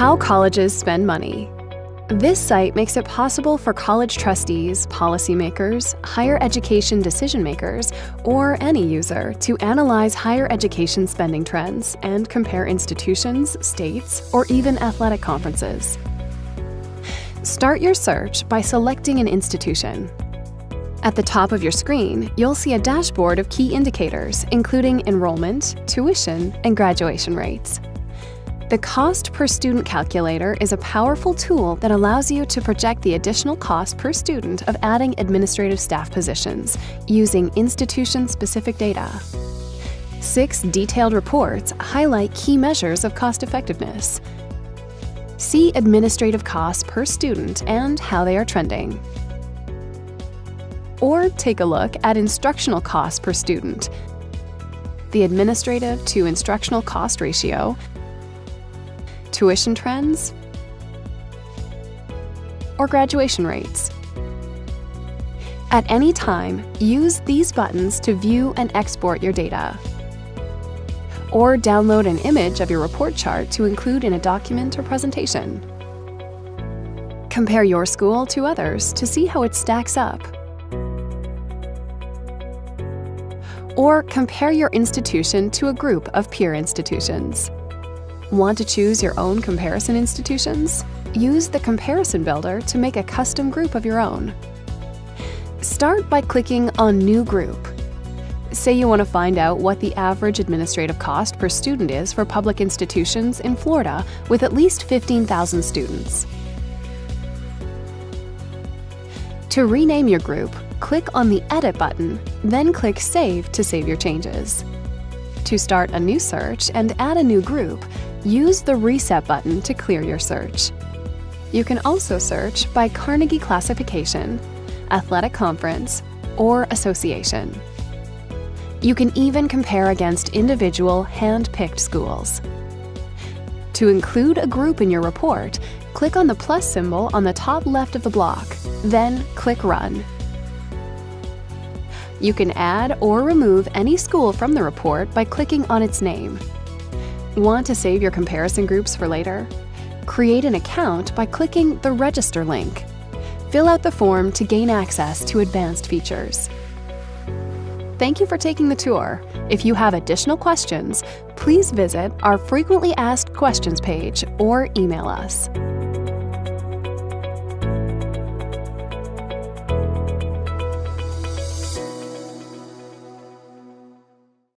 How colleges spend money. This site makes it possible for college trustees, policymakers, higher education decision makers, or any user to analyze higher education spending trends and compare institutions, states, or even athletic conferences. Start your search by selecting an institution. At the top of your screen, you'll see a dashboard of key indicators, including enrollment, tuition, and graduation rates. The Cost Per Student Calculator is a powerful tool that allows you to project the additional cost per student of adding administrative staff positions using institution-specific data. 6 detailed reports highlight key measures of cost-effectiveness. See administrative costs per student and how they are trending. Or take a look at instructional costs per student, the administrative to instructional cost ratio, tuition trends, or graduation rates. At any time, use these buttons to view and export your data. Or download an image of your report chart to include in a document or presentation. Compare your school to others to see how it stacks up. Or compare your institution to a group of peer institutions. Want to choose your own comparison institutions? Use the Comparison Builder to make a custom group of your own. Start by clicking on New Group. Say you want to find out what the average administrative cost per student is for public institutions in Florida with at least 15,000 students. To rename your group, click on the Edit button, then click Save to save your changes. To start a new search and add a new group, use the Reset button to clear your search. You can also search by Carnegie classification, athletic conference, or association. You can even compare against individual hand-picked schools. To include a group in your report, click on the plus symbol on the top left of the block, then click Run. You can add or remove any school from the report by clicking on its name. Want to save your comparison groups for later? Create an account by clicking the Register link. Fill out the form to gain access to advanced features. Thank you for taking the tour. If you have additional questions, please visit our Frequently Asked Questions page or email us.